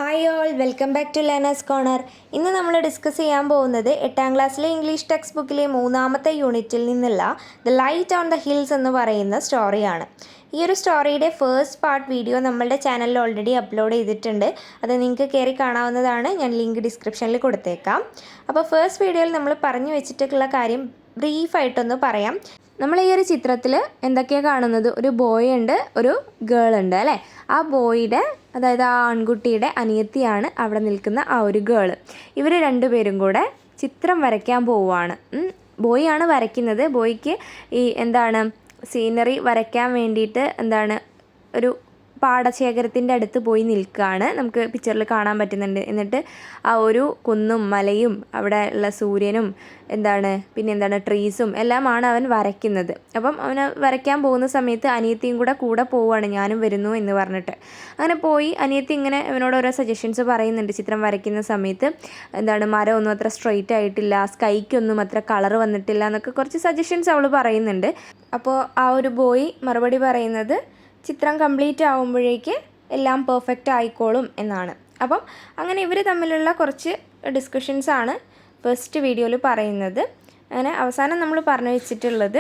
Hi all, welcome back to learners corner. ഇന്ന് നമ്മൾ discuss ചെയ്യാൻ പോകുന്നത് 8ാം ക്ലാസ്സിലെ ഇംഗ്ലീഷ് ടെക്സ്റ്റ് ബുക്കിലെ 3ാമത്തെ യൂണിറ്റിൽ നിന്നുള്ള the light on the hills എന്ന് പറയുന്ന സ്റ്റോറിയാണ്. ഈ ഒരു സ്റ്റോറിയുടെ ഫസ്റ്റ് പാർട്ട് വീഡിയോ നമ്മളുടെ ചാനലിൽ ഓൾറെഡി അപ്ലോഡ് ചെയ്തിട്ടുണ്ട്. അത് നിങ്ങൾക്ക് കയറി കാണാവുന്നതാണ്. ഞാൻ ലിങ്ക് ഡിസ്ക്രിപ്ഷനിൽ കൊടുത്തേക്കാം. അപ്പോൾ ഫസ്റ്റ് വീഡിയോയിൽ നമ്മൾ പറഞ്ഞു വെച്ചിട്ടുള്ള കാര്യം ബ്രീഫായിട്ടൊന്ന് പറയാം. നമ്മൾ ഈ ഒരു ചിത്രത്തിൽ എന്തൊക്കെയാണ് കാണുന്നത്? ഒരു ബോയ് ഉണ്ട്, ഒരു ഗേൾ ഉണ്ട് അല്ലേ? ആ ബോയുടെ, അതായത് ആ ആൺകുട്ടിയുടെ അനിയത്തിയാണ് അവിടെ നിൽക്കുന്ന ആ ഒരു ഗേൾ. ഇവർ രണ്ടുപേരും കൂടെ ചിത്രം വരയ്ക്കാൻ പോവുകയാണ്. ബോയാണ് വരയ്ക്കുന്നത്. ബോയ്ക്ക് ഈ സീനറി വരയ്ക്കാൻ വേണ്ടിയിട്ട് ഒരു പാടശേഖരത്തിൻ്റെ അടുത്ത് പോയി നിൽക്കുകയാണ്. നമുക്ക് പിക്ചറിൽ കാണാൻ പറ്റുന്നുണ്ട്. എന്നിട്ട് ആ ഒരു കുന്നും മലയും അവിടെ ഉള്ള സൂര്യനും ട്രീസും എല്ലാമാണ് അവൻ വരയ്ക്കുന്നത്. അപ്പം അവന് വരയ്ക്കാൻ പോകുന്ന സമയത്ത് അനിയത്തിയും കൂടെ പോവുകയാണ്, ഞാനും വരുന്നു എന്ന് പറഞ്ഞിട്ട്. അങ്ങനെ പോയി അനിയത്തി ഇങ്ങനെ അവനോട് ഓരോ സജഷൻസ് പറയുന്നുണ്ട്. ചിത്രം വരയ്ക്കുന്ന സമയത്ത് മരം ഒന്നും അത്ര സ്ട്രെയിറ്റ് ആയിട്ടില്ല, സ്കൈക്കൊന്നും അത്ര കളർ വന്നിട്ടില്ല എന്നൊക്കെ കുറച്ച് സജഷൻസ് അവൾ പറയുന്നുണ്ട്. അപ്പോൾ ആ ഒരു ബോയ് മറുപടി പറയുന്നത് ചിത്രം കംപ്ലീറ്റ് ആകുമ്പോഴേക്ക് എല്ലാം പെർഫെക്റ്റ് ആയിക്കോളും എന്നാണ്. അപ്പം അങ്ങനെ ഇവർ തമ്മിലുള്ള കുറച്ച് ഡിസ്കഷൻസാണ് ഫസ്റ്റ് വീഡിയോയിൽ പറയുന്നത്. അങ്ങനെ അവസാനം നമ്മൾ പറഞ്ഞു വെച്ചിട്ടുള്ളത്,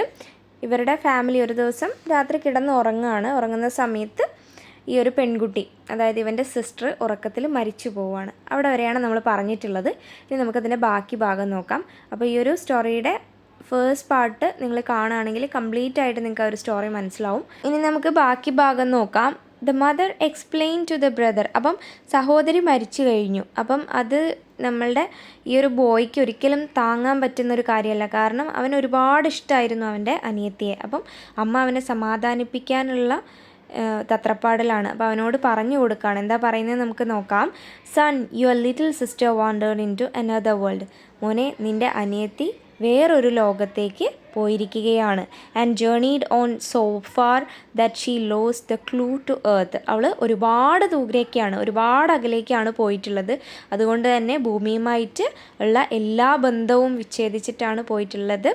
ഇവരുടെ ഫാമിലി ഒരു ദിവസം രാത്രി കിടന്ന് ഉറങ്ങുന്ന സമയത്ത് ഈ ഒരു പെൺകുട്ടി, അതായത് ഇവൻ്റെ സിസ്റ്റർ ഉറക്കത്തിൽ മരിച്ചു പോവുകയാണ്. അവിടെ വരെയാണ് നമ്മൾ പറഞ്ഞിട്ടുള്ളത്. ഇനി നമുക്കതിൻ്റെ ബാക്കി ഭാഗം നോക്കാം. അപ്പോൾ ഈ ഒരു സ്റ്റോറിയുടെ ഫസ്റ്റ് പാർട്ട് നിങ്ങൾ കാണുകയാണെങ്കിൽ കംപ്ലീറ്റ് ആയിട്ട് നിങ്ങൾക്ക് ആ ഒരു സ്റ്റോറി മനസ്സിലാവും. ഇനി നമുക്ക് ബാക്കി ഭാഗം നോക്കാം. The mother explain to the brother. അപ്പം സഹോദരി മരിച്ചു കഴിഞ്ഞു. അപ്പം അത് നമ്മളുടെ ഈ ഒരു ബോയ്ക്ക് ഒരിക്കലും താങ്ങാൻ പറ്റുന്നൊരു കാര്യമല്ല. കാരണം അവന് ഒരുപാട് ഇഷ്ടമായിരുന്നു അവൻ്റെ അനിയത്തിയെ. അപ്പം അമ്മ അവനെ സമാധാനിപ്പിക്കാനുള്ള തത്രപ്പാടിലാണ്. അപ്പോൾ അവനോട് പറഞ്ഞു കൊടുക്കുകയാണ്. എന്താ പറയുന്നത് നമുക്ക് നോക്കാം. Son, your little sister wandered into another world. മോനെ, നിൻ്റെ അനിയത്തി വേറൊരു ലോകത്തേക്ക് പോയിരിക്കുകയാണ്. And journeyed on so far that she lost the clue to earth. അവൾ ഒരുപാട് ഒരുപാട് അകലേക്കാണ് പോയിട്ടുള്ളത്. അതുകൊണ്ട് തന്നെ ഭൂമിയുമായിട്ട് ഉള്ള എല്ലാ ബന്ധവും വിച്ഛേദിച്ചിട്ടാണ് പോയിട്ടുള്ളത്.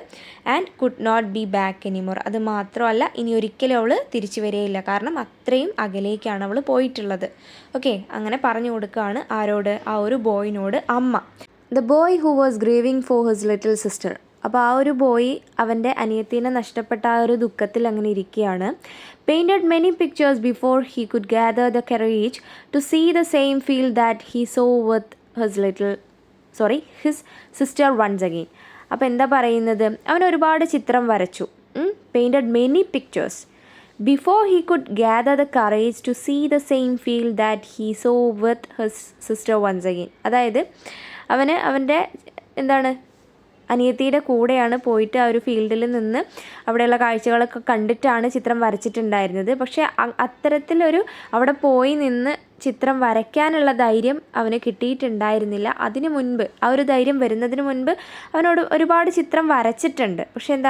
And could not be back anymore. അത് മാത്രമല്ല, ഇനി ഒരിക്കലും അവൾ തിരിച്ചു വരികയില്ല. കാരണം അത്രയും അകലേക്കാണ് അവൾ പോയിട്ടുള്ളത്. ഓക്കെ, അങ്ങനെ പറഞ്ഞു കൊടുക്കുകയാണ്. ആരോട്? ആ ഒരു ബോയിനോട് അമ്മ. The boy who was grieving for his little sister. അപ്പോൾ ആ ഒരു ബോയ് അവൻ്റെ അനിയത്തിനെ നഷ്ടപ്പെട്ട ആ ഒരു ദുഃഖത്തിൽ അങ്ങനെ ഇരിക്കുകയാണ്. Painted many pictures before he could gather the courage to see the same feel that he saw with his sister once again. അപ്പോൾ എന്താ പറയുന്നത്? അവൻ ഒരുപാട് ചിത്രം വരച്ചു. Painted many pictures before he could gather the courage to see the same feel that he saw with his sister once again. അതായത് അവൻ്റെ അനിയത്തിയുടെ കൂടെയാണ് പോയിട്ട് ആ ഒരു ഫീൽഡിൽ നിന്ന് അവിടെയുള്ള കാഴ്ചകളൊക്കെ കണ്ടിട്ടാണ് ചിത്രം വരച്ചിട്ടുണ്ടായിരുന്നത്. പക്ഷേ അത്തരത്തിലൊരു അവിടെ പോയി നിന്ന് ചിത്രം വരയ്ക്കാനുള്ള ധൈര്യം അവന് കിട്ടിയിട്ടുണ്ടായിരുന്നില്ല. അതിനു മുൻപ്, ആ ഒരു ധൈര്യം വരുന്നതിന് മുൻപ് അവനോട് ഒരുപാട് ചിത്രം വരച്ചിട്ടുണ്ട്. പക്ഷേ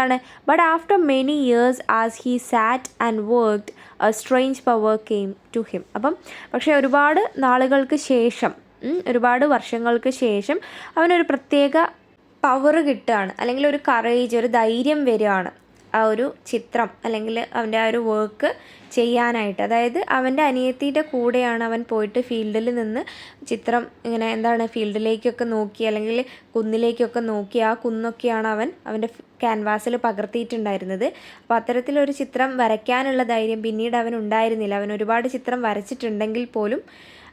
but after many years as he sat and worked a strange power came to him. പക്ഷേ ഒരുപാട് നാളുകൾക്ക് ശേഷം, ഒരുപാട് വർഷങ്ങൾക്ക് ശേഷം അവനൊരു പ്രത്യേക പവർ കിട്ടുകയാണ്, അല്ലെങ്കിൽ ഒരു കറേജ്, ഒരു ധൈര്യം വരികയാണ് ആ ഒരു ചിത്രം അല്ലെങ്കിൽ അവൻ്റെ ആ ഒരു വർക്ക് ചെയ്യാനായിട്ട്. അതായത് അവൻ്റെ അനിയത്തിയുടെ കൂടെയാണ് അവൻ പോയിട്ട് ഫീൽഡിൽ നിന്ന് ചിത്രം ഇങ്ങനെ ഫീൽഡിലേക്കൊക്കെ നോക്കി, അല്ലെങ്കിൽ കുന്നിലേക്കൊക്കെ നോക്കി. ആ കുന്നൊക്കെയാണ് അവൻ്റെ ക്യാൻവാസിൽ പകർത്തിയിട്ടുണ്ടായിരുന്നത്. അപ്പോൾ അത്തരത്തിലൊരു ചിത്രം വരയ്ക്കാനുള്ള ധൈര്യം പിന്നീട് അവൻ ഉണ്ടായിരുന്നില്ല. അവൻ ഒരുപാട് ചിത്രം വരച്ചിട്ടുണ്ടെങ്കിൽ പോലും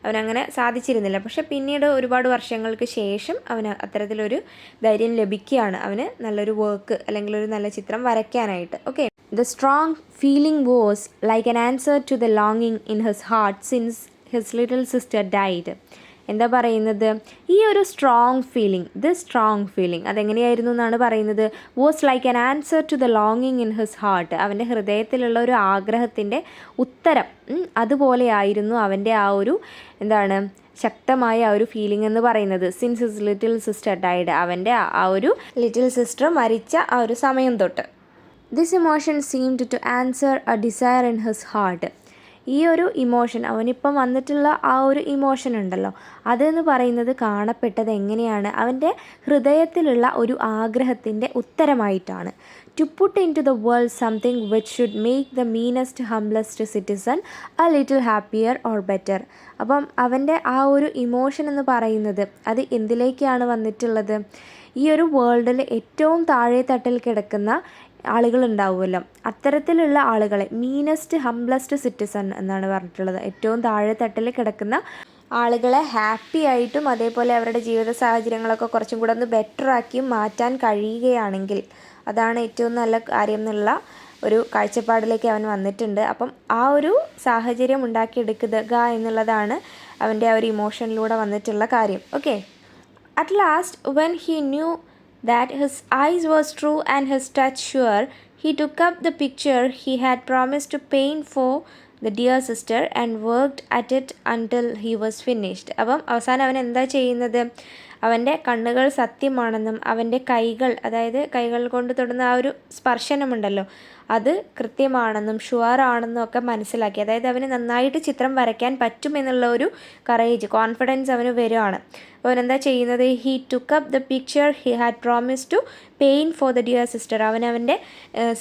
അവനങ്ങനെ സാധിച്ചിരുന്നില്ല. പക്ഷെ പിന്നീട് ഒരുപാട് വർഷങ്ങൾക്ക് ശേഷം അവന് അത്തരത്തിലൊരു ധൈര്യം ലഭിക്കുകയാണ്, അവന് നല്ലൊരു വർക്ക് അല്ലെങ്കിൽ ഒരു നല്ല ചിത്രം വരയ്ക്കാനായിട്ട്. Okay, the strong feeling was like an answer to the ലോങ്ങിങ് in his heart since his little sister died. എന്താ പറയുന്നത്? ഈ ഒരു സ്ട്രോങ് ഫീലിംഗ് അതെങ്ങനെയായിരുന്നു എന്നാണ് പറയുന്നത്. Was like an answer to the ലോങ്ങിങ് ഇൻ ഹിസ് ഹാർട്ട്. അവൻ്റെ ഹൃദയത്തിലുള്ള ഒരു ആഗ്രഹത്തിൻ്റെ ഉത്തരം അതുപോലെയായിരുന്നു അവൻ്റെ ആ ഒരു ശക്തമായ ആ ഒരു ഫീലിംഗ് എന്ന് പറയുന്നത്. Since his little sister died, അവൻ്റെ ആ ഒരു ലിറ്റിൽ സിസ്റ്റർ മരിച്ച ആ ഒരു സമയം തൊട്ട്. This emotion seemed to answer a desire in his heart. ഈ ഒരു ഇമോഷൻ, അവനിപ്പം വന്നിട്ടുള്ള ആ ഒരു ഇമോഷൻ ഉണ്ടല്ലോ, അതെന്ന് പറയുന്നത് കാണപ്പെട്ടത് എങ്ങനെയാണ്? അവൻ്റെ ഹൃദയത്തിലുള്ള ഒരു ആഗ്രഹത്തിൻ്റെ ഉത്തരമായിട്ടാണ്. To put into the world something which should make the meanest humblest citizen a little happier or better. അപ്പം അവൻ്റെ ആ ഒരു ഇമോഷൻ എന്ന് പറയുന്നത് അത് എന്തിലേക്കാണ് വന്നിട്ടുള്ളത്? ഈ ഒരു വേൾഡിൽ ഏറ്റവും താഴെ തട്ടിൽ കിടക്കുന്ന ആളുകളുണ്ടാവുമല്ലോ, അത്തരത്തിലുള്ള ആളുകളെ മീനസ്റ്റ് ഹംബ്ലസ്റ്റ് സിറ്റിസൺ എന്നാണ് പറഞ്ഞിട്ടുള്ളത്. ഏറ്റവും താഴെ തട്ടിൽ കിടക്കുന്ന ആളുകളെ ഹാപ്പി ആയിട്ടും അതേപോലെ അവരുടെ ജീവിത സാഹചര്യങ്ങളൊക്കെ കുറച്ചും കൂടെ ഒന്ന് ബെറ്റർ ആക്കിയും മാറ്റാൻ കഴിയുകയാണെങ്കിൽ അതാണ് ഏറ്റവും നല്ല കാര്യം എന്നുള്ള ഒരു കാഴ്ചപ്പാടിലേക്ക് അവൻ വന്നിട്ടുണ്ട്. അപ്പം ആ ഒരു സാഹചര്യം ഉണ്ടാക്കിയെടുക്കുക എന്നുള്ളതാണ് അവൻ്റെ ആ ഒരു ഇമോഷനിലൂടെ വന്നിട്ടുള്ള കാര്യം. Okay. At last, when he knew that his eyes was true and his touch sure, he took up the picture he had promised to paint for the dear sister and worked at it until he was finished. അപ്പം അവസാനം അവൻ എന്താ ചെയ്യുന്നത്? അവൻ്റെ കണ്ണുകൾ സത്യമാണെന്നും അവൻ്റെ കൈകൾ, അതായത് കൈകൾ കൊണ്ട് തൊടുന്ന ആ ഒരു സ്പർശനമുണ്ടല്ലോ, അത് കൃത്യമാണെന്നും ഷുവറാണെന്നും ഒക്കെ മനസ്സിലാക്കി. അതായത് അവന് നന്നായിട്ട് ചിത്രം വരയ്ക്കാൻ പറ്റുമെന്നുള്ള ഒരു കറേജ്, കോൺഫിഡൻസ് അവന് വരുവാണ്. അവനെന്താ ചെയ്യുന്നത്? He took up the picture he had promise to paint for the dear sister. അവൻ്റെ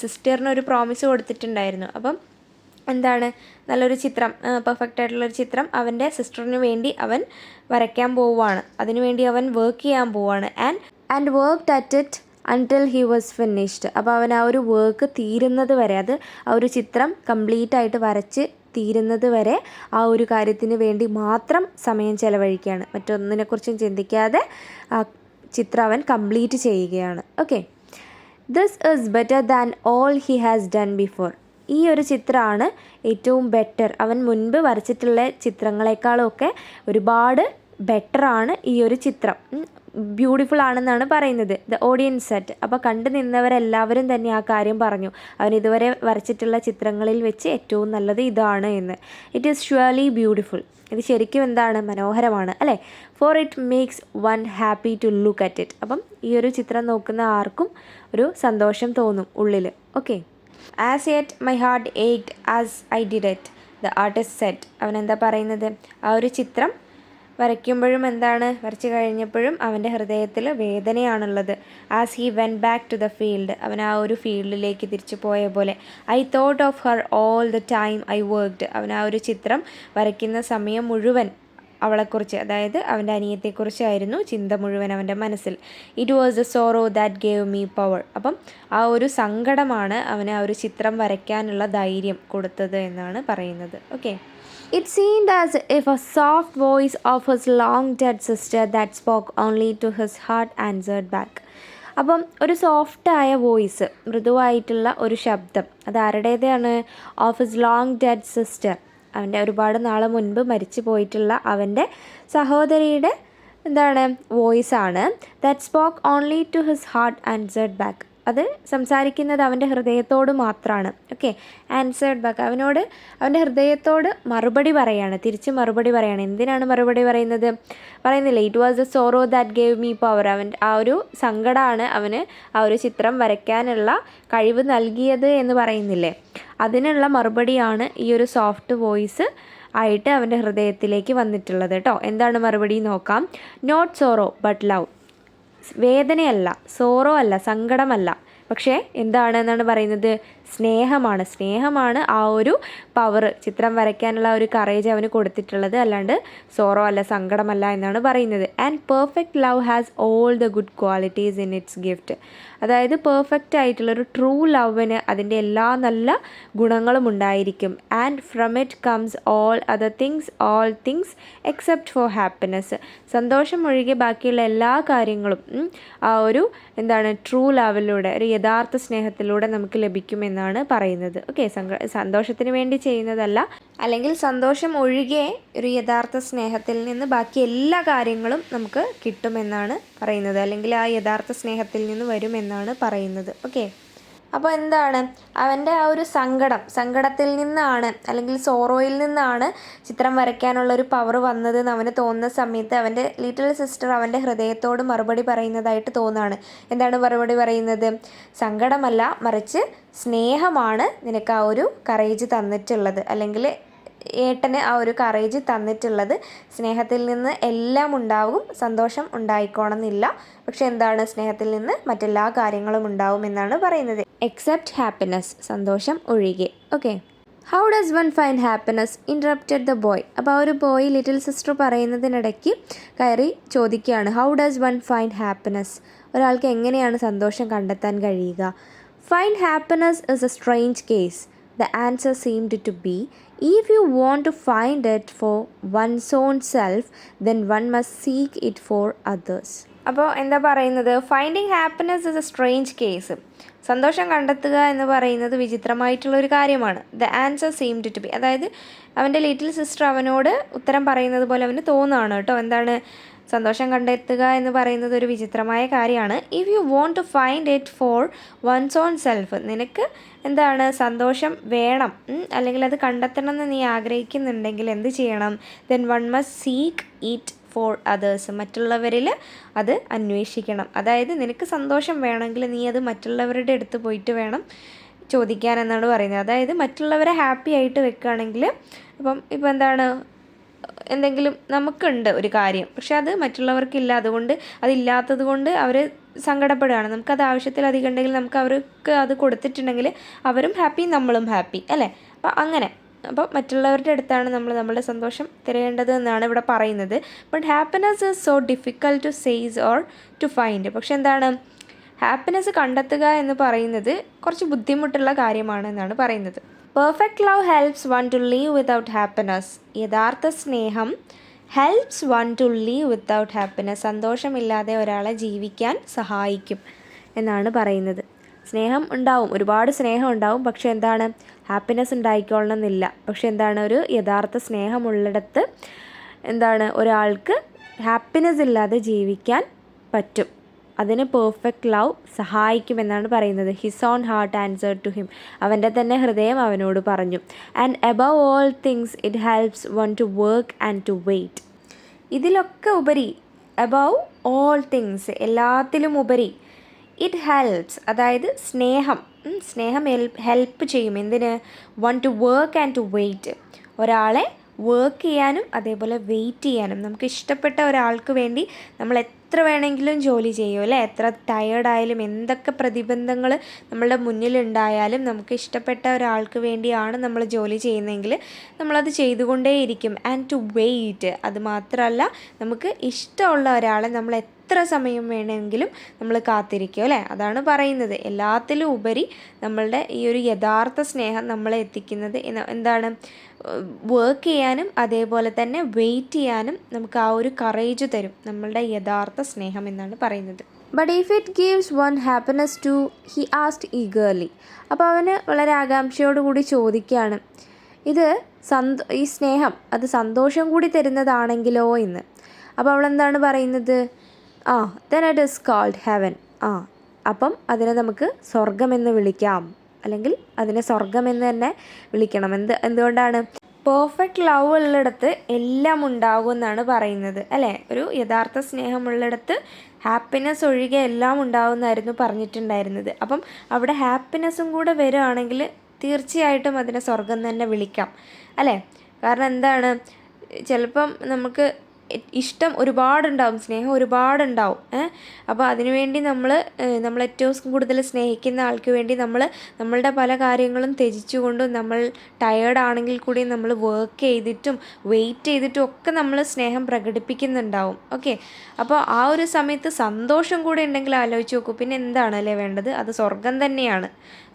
സിസ്റ്ററിനൊരു പ്രോമിസ് കൊടുത്തിട്ടുണ്ടായിരുന്നു. അപ്പം എന്താണ്, നല്ലൊരു ചിത്രം, പെർഫെക്റ്റ് ആയിട്ടുള്ളൊരു ചിത്രം അവൻ്റെ സിസ്റ്ററിന് വേണ്ടി അവൻ വരയ്ക്കാൻ പോവുകയാണ്. അതിനുവേണ്ടി അവൻ വർക്ക് ചെയ്യാൻ പോവുകയാണ്. And worked at it until he was finished. അപ്പോൾ അവൻ ആ ഒരു വർക്ക് തീരുന്നത് വരെ, അത് ആ ഒരു ചിത്രം കംപ്ലീറ്റ് ആയിട്ട് വരച്ച് തീരുന്നത് വരെ ആ ഒരു കാര്യത്തിന് വേണ്ടി മാത്രം സമയം ചെലവഴിക്കുകയാണ്. മറ്റൊന്നിനെക്കുറിച്ചും ചിന്തിക്കാതെ ആ ചിത്രം അവൻ കംപ്ലീറ്റ് ചെയ്യുകയാണ്. Okay. This is better than all he has done before. ഈ ഒരു ചിത്രമാണ് ഏറ്റവും ബെറ്റർ. അവൻ മുൻപ് വരച്ചിട്ടുള്ള ചിത്രങ്ങളെക്കാളൊക്കെ ഒരുപാട് ബെറ്ററാണ് ഈ ഒരു ചിത്രം. ബ്യൂട്ടിഫുൾ ആണെന്നാണ് പറയുന്നത് ദ ഓഡിയൻസ് സെറ്റ്. അപ്പോൾ കണ്ടു നിന്നവരെല്ലാവരും തന്നെ ആ കാര്യം പറഞ്ഞു. അവൻ ഇതുവരെ വരച്ചിട്ടുള്ള ചിത്രങ്ങളിൽ വെച്ച് ഏറ്റവും നല്ലത് ഇതാണ് എന്ന്. It is surely beautiful. ഇത് ശരിക്കും എന്താണ്, മനോഹരമാണ് അല്ലേ? For it makes one happy to look at it. അപ്പം ഈ ഒരു ചിത്രം നോക്കുന്ന ആർക്കും ഒരു സന്തോഷം തോന്നും ഉള്ളിൽ. Okay. As yet my heart ached as I did it, the artist said. അവൻ എന്താ പറയുന്നത്? ആ ഒരു ചിത്രം വരയ്ക്കുമ്പോഴും എന്താണ്, വരച്ച് കഴിഞ്ഞപ്പോഴും അവൻ്റെ ഹൃദയത്തിൽ വേദനയാണുള്ളത്. As he went back to the field, അവൻ ആ ഒരു ഫീൽഡിലേക്ക് തിരിച്ചു പോയ പോലെ. I thought of her all the time I worked. അവൻ ആ ഒരു ചിത്രം വരയ്ക്കുന്ന സമയം മുഴുവൻ അവളെക്കുറിച്ച്, അതായത് അവൻ്റെ അനിയത്തെക്കുറിച്ചായിരുന്നു ചിന്ത മുഴുവൻ അവൻ്റെ മനസ്സിൽ. It was a sorrow that gave me power. അപ്പം ആ ഒരു സങ്കടമാണ് അവന് ആ ഒരു ചിത്രം വരയ്ക്കാനുള്ള ധൈര്യം കൊടുത്തത് എന്നാണ് പറയുന്നത്. Okay. It seemed as if a soft voice of his long dead sister that spoke only to his heart answered back. അപ്പം ഒരു സോഫ്റ്റായ വോയിസ്, മൃദുവായിട്ടുള്ള ഒരു ശബ്ദം, അത് ആരുടേതാണ്? Of his long dead sister. അവൻ്റെ ഒരുപാട് നാൾ മുൻപ് മരിച്ചു പോയിട്ടുള്ള അവൻ്റെ സഹോദരിയുടെ എന്താണ്, വോയിസാണ്. That spoke only to his heart answered back. അത് സംസാരിക്കുന്നത് അവൻ്റെ ഹൃദയത്തോട് മാത്രമാണ്. ഓക്കെ. ആൻസേർഡ് ബാക്ക്, അവൻ്റെ ഹൃദയത്തോട് മറുപടി പറയാണ്, തിരിച്ച് മറുപടി പറയാണ്. എന്തിനാണ് മറുപടി പറയുന്നില്ല. It was a sorrow that gave me power. ആ ഒരു സങ്കടമാണ് അവന് ആ ഒരു ചിത്രം വരയ്ക്കാനുള്ള കഴിവ് നൽകിയത് എന്ന് പറയുന്നില്ലേ, അതിനുള്ള മറുപടിയാണ് ഈ ഒരു സോഫ്റ്റ് വോയിസ് ആയിട്ട് അവൻ്റെ ഹൃദയത്തിലേക്ക് വന്നിട്ടുള്ളത് കേട്ടോ. എന്താണ് മറുപടി നോക്കാം. Not sorrow but love. വേദനയല്ല, സോറോ അല്ല, സങ്കടമല്ല, പക്ഷേ എന്താണെന്നാണ് പറയുന്നത്? സ്നേഹമാണ് ആ ഒരു പവർ, ചിത്രം വരയ്ക്കാനുള്ള ഒരു കറേജ് അവന് കൊടുത്തിട്ടുള്ളത്. അല്ലാണ്ട് സോറോ അല്ല, സങ്കടമല്ല എന്നാണ് പറയുന്നത്. And perfect love has all the good qualities in its gift. അതായത് പെർഫെക്റ്റ് ആയിട്ടുള്ളൊരു ട്രൂ ലവിന് അതിൻ്റെ എല്ലാ നല്ല ഗുണങ്ങളും ഉണ്ടായിരിക്കും. And from it comes all things except for happiness. സന്തോഷം ഒഴികെ ബാക്കിയുള്ള എല്ലാ കാര്യങ്ങളും ആ ഒരു എന്താണ്, ട്രൂ ലവിലൂടെ, ഒരു യഥാർത്ഥ സ്നേഹത്തിലൂടെ നമുക്ക് ലഭിക്കുമെന്നാണ് പറയുന്നത്. ഓക്കെ. സന്തോഷത്തിന് വേണ്ടി ചെയ്യുന്നതല്ല, അല്ലെങ്കിൽ സന്തോഷം ഒഴികെ ഒരു യഥാർത്ഥ സ്നേഹത്തിൽ നിന്ന് ബാക്കി എല്ലാ കാര്യങ്ങളും നമുക്ക് കിട്ടുമെന്നാണ് പറയുന്നത്, അല്ലെങ്കിൽ ആ യഥാർത്ഥ സ്നേഹത്തിൽ നിന്ന് വരുമെന്നാണ് പറയുന്നത്. ഓക്കെ. അപ്പോൾ എന്താണ്, അവൻ്റെ ആ ഒരു സങ്കടത്തിൽ നിന്നാണ്, അല്ലെങ്കിൽ സോറോയിൽ നിന്നാണ് ചിത്രം വരയ്ക്കാനുള്ളൊരു പവർ വന്നതെന്ന് അവന് തോന്നുന്ന സമയത്ത് അവൻ്റെ ലിറ്റിൽ സിസ്റ്റർ അവൻ്റെ ഹൃദയത്തോട് മറുപടി പറയുന്നതായിട്ട് തോന്നുകയാണ്. എന്താണ് മറുപടി പറയുന്നത്? സങ്കടമല്ല, മറിച്ച് സ്നേഹമാണ് നിനക്ക് ആ ഒരു കറേജ് തന്നിട്ടുള്ളത്, അല്ലെങ്കിൽ ഏട്ടന് ആ ഒരു കറേജ് തന്നിട്ടുള്ളത്. സ്നേഹത്തിൽ നിന്ന് എല്ലാം ഉണ്ടാവും, സന്തോഷം ഉണ്ടായിക്കോണമെന്നില്ല. പക്ഷെ എന്താണ്, സ്നേഹത്തിൽ നിന്ന് മറ്റെല്ലാ കാര്യങ്ങളും ഉണ്ടാവും എന്നാണ് പറയുന്നത്. എക്സെപ്റ്റ് ഹാപ്പിനെസ്, സന്തോഷം ഒഴികെ. Okay. How does one find happiness interrupted the boy. അപ്പോൾ ആ ഒരു ബോയ് ലിറ്റിൽ സിസ്റ്റർ പറയുന്നതിനിടയ്ക്ക് കയറി ചോദിക്കുകയാണ്, how does one find happiness, ഒരാൾക്ക് എങ്ങനെയാണ് സന്തോഷം കണ്ടെത്താൻ കഴിയുക. Find happiness is a strange case. The answer seemed to be, if you want to find it for one's own self, then one must seek it for others. അപ്പോൾ എന്താ പറയുന്നത്, finding happiness is a strange case. സന്തോഷം കണ്ടെത്തുക എന്ന് പറയുന്നത് വിചിത്രമായിട്ടുള്ളൊരു കാര്യമാണ്. The answer seemed to be, അതായത് അവൻ്റെ ലിറ്റിൽ സിസ്റ്റർ അവനോട് ഉത്തരം പറയുന്നത് പോലെ അവന് തോന്നുകയാണ് കേട്ടോ. എന്താണ്, സന്തോഷം കണ്ടെത്തുക എന്ന് പറയുന്നത് ഒരു വിചിത്രമായ കാര്യമാണ്. If you want to find it for one's own self, നിനക്ക് എന്താണ് സന്തോഷം വേണം, അല്ലെങ്കിൽ അത് കണ്ടെത്തണം എന്ന് നീ ആഗ്രഹിക്കുന്നുണ്ടെങ്കിൽ എന്ത് ചെയ്യണം, then one must seek it for others, മറ്റുള്ളവരിൽ അത് അന്വേഷിക്കണം. അതായത് നിനക്ക് സന്തോഷം വേണമെങ്കിൽ നീ അത് മറ്റുള്ളവരുടെ അടുത്ത് പോയിട്ട് വേണം ചോദിക്കാൻ എന്നാണ് പറയുന്നത്. അതായത് മറ്റുള്ളവരെ ഹാപ്പി ആയിട്ട് വെക്കുകയാണെങ്കിൽ, ഇപ്പം എന്താണ്, എന്തെങ്കിലും നമുക്കുണ്ട് ഒരു കാര്യം, പക്ഷെ അത് മറ്റുള്ളവർക്കില്ല, അതുകൊണ്ട് അതില്ലാത്തത് കൊണ്ട് അവർ സങ്കടപ്പെടുകയാണ്. നമുക്കത് ആവശ്യത്തിലധികം ഉണ്ടെങ്കിൽ നമുക്ക് അവർക്ക് അത് കൊടുത്തിട്ടുണ്ടെങ്കിൽ അവരും ഹാപ്പി, നമ്മളും ഹാപ്പി അല്ലേ. അപ്പോൾ മറ്റുള്ളവരുടെ അടുത്താണ് നമ്മൾ നമ്മുടെ സന്തോഷം തിരയേണ്ടത് എന്നാണ് ഇവിടെ പറയുന്നത്. But happiness is so difficult to says or to find. പക്ഷെ എന്താണ്, ഹാപ്പിനെസ് കണ്ടെത്തുക എന്ന് പറയുന്നത് കുറച്ച് ബുദ്ധിമുട്ടുള്ള കാര്യമാണ് എന്നാണ് പറയുന്നത്. Perfect love helps one to live without happiness. യഥാർത്ഥ സ്നേഹം helps one to live without happiness. സന്തോഷമില്ലാതെ ഒരാളെ ജീവിക്കാൻ സഹായിക്കും എന്നാണ് പറയുന്നത്. സ്നേഹം ഉണ്ടാവും, ഒരുപാട് സ്നേഹം ഉണ്ടാവും, പക്ഷെ എന്താണ്, ഹാപ്പിനെസ് ഉണ്ടായിക്കൊള്ളണമെന്നില്ല. പക്ഷെ എന്താണ്, ഒരു യഥാർത്ഥ സ്നേഹമുള്ളിടത്ത് എന്താണ്, ഒരാൾക്ക് ഹാപ്പിനെസ് ഇല്ലാതെ ജീവിക്കാൻ പറ്റും. അതിന് പെർഫെക്റ്റ് ലവ് സഹായിക്കുമെന്നാണ് പറയുന്നത്. His own heart answer to him, അവൻ്റെ തന്നെ ഹൃദയം അവനോട് പറഞ്ഞു. And above all things it helps one to work and to wait. ഇതിലൊക്കെ ഉപരി, എബവ് ഓൾ തിങ്സ്, എല്ലാത്തിലും ഉപരി, ഇറ്റ് ഹെൽപ്സ്, അതായത് സ്നേഹം ഹെൽപ്പ് ചെയ്യും. എന്തിന്, one to work and to wait, ഒരാളെ വർക്ക് ചെയ്യാനും അതേപോലെ വെയിറ്റ് ചെയ്യാനും. നമുക്ക് ഇഷ്ടപ്പെട്ട ഒരാൾക്ക് വേണ്ടി നമ്മൾ എത്ര വേണമെങ്കിലും ജോലി ചെയ്യും അല്ലേ. എത്ര ടയേർഡായാലും എന്തൊക്കെ പ്രതിബന്ധങ്ങൾ നമ്മളുടെ മുന്നിലുണ്ടായാലും നമുക്ക് ഇഷ്ടപ്പെട്ട ഒരാൾക്ക് വേണ്ടിയാണ് നമ്മൾ ജോലി ചെയ്യുന്നതെങ്കിൽ നമ്മളത് ചെയ്തുകൊണ്ടേയിരിക്കും. ആൻഡ് ടു വെയിറ്റ്, അത് മാത്രമല്ല നമുക്ക് ഇഷ്ടമുള്ള ഒരാളെ നമ്മൾ എത്ര സമയം വേണമെങ്കിലും നമ്മൾ കാത്തിരിക്കും അല്ലേ. അതാണ് പറയുന്നത്. എല്ലാത്തിലും ഉപരി നമ്മളുടെ ഈ ഒരു യഥാർത്ഥ സ്നേഹം നമ്മളെ എത്തിക്കുന്നത് എന്താണ്, വർക്ക് ചെയ്യാനും അതേപോലെ തന്നെ വെയിറ്റ് ചെയ്യാനും നമുക്ക് ആ ഒരു കറേജ് തരും നമ്മളുടെ യഥാർത്ഥ സ്നേഹം എന്നാണ് പറയുന്നത്. But if it gives one happiness too, he asked eagerly. അപ്പോൾ അവന് വളരെ ആകാംക്ഷയോടുകൂടി ചോദിക്കുകയാണ്, ഇത് ഈ സ്നേഹം അത് സന്തോഷം കൂടി തരുന്നതാണെങ്കിലോ എന്ന്. അപ്പോൾ അവളെന്താണ് പറയുന്നത്, then it is called heaven. അപ്പം അതിനെ നമുക്ക് സ്വർഗമെന്ന് വിളിക്കാം, അല്ലെങ്കിൽ അതിനെ സ്വർഗമെന്ന് തന്നെ വിളിക്കണം. എന്തുകൊണ്ടാണ്, പെർഫെക്റ്റ് ലവ് ഉള്ളിടത്ത് എല്ലാം ഉണ്ടാകും എന്നാണ് പറയുന്നത് അല്ലേ. ഒരു യഥാർത്ഥ സ്നേഹമുള്ളിടത്ത് ഹാപ്പിനെസ് ഒഴികെ എല്ലാം ഉണ്ടാവുമെന്നായിരുന്നു പറഞ്ഞിട്ടുണ്ടായിരുന്നത്. അപ്പം അവിടെ ഹാപ്പിനെസ്സും കൂടെ വരികയാണെങ്കിൽ തീർച്ചയായിട്ടും അതിനെ സ്വർഗം തന്നെ വിളിക്കാം അല്ലേ. കാരണം എന്താണ്, ചിലപ്പം നമുക്ക് ഇഷ്ടം ഒരുപാടുണ്ടാവും, സ്നേഹം ഒരുപാടുണ്ടാവും. അപ്പോൾ അതിനുവേണ്ടി നമ്മൾ ഏറ്റവും കൂടുതൽ സ്നേഹിക്കുന്ന ആൾക്ക് വേണ്ടി നമ്മളുടെ പല കാര്യങ്ങളും ത്യജിച്ചുകൊണ്ടും നമ്മൾ ടയേർഡാണെങ്കിൽ കൂടി നമ്മൾ വർക്ക് ചെയ്തിട്ടും വെയിറ്റ് ചെയ്തിട്ടും ഒക്കെ നമ്മൾ സ്നേഹം പ്രകടിപ്പിക്കുന്നുണ്ടാവും. ഓക്കെ. അപ്പോൾ ആ ഒരു സമയത്ത് സന്തോഷം കൂടി ഉണ്ടെങ്കിൽ ആലോചിച്ച് നോക്കൂ, പിന്നെ എന്താണ് അല്ലേ വേണ്ടത്. അത് സ്വർഗം തന്നെയാണ്.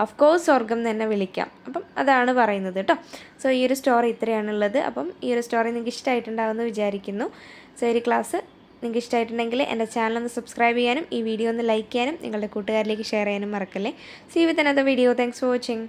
ഓഫ്കോഴ്സ് സ്വർഗം തന്നെ വിളിക്കാം. അപ്പം അതാണ് പറയുന്നത് കേട്ടോ. സോ ഈ ഒരു സ്റ്റോറി ഇത്രയാണുള്ളത്. അപ്പം ഈ ഒരു സ്റ്റോറി നിങ്ങൾക്ക് ഇഷ്ടമായിട്ടുണ്ടാവുമെന്ന് വിചാരിക്കുന്നു. സോ ഈ ക്ലാസ് നിങ്ങൾക്ക് ഇഷ്ടമായിട്ടുണ്ടെങ്കിൽ എൻ്റെ ചാനൽ ഒന്ന് സബ്സ്ക്രൈബ് ചെയ്യാനും ഈ വീഡിയോ ഒന്ന് ലൈക്ക് ചെയ്യാനും നിങ്ങളുടെ കൂട്ടുകാരിലേക്ക് ഷെയർ ചെയ്യാനും മറക്കല്ലേ. See with another video. Thanks for watching.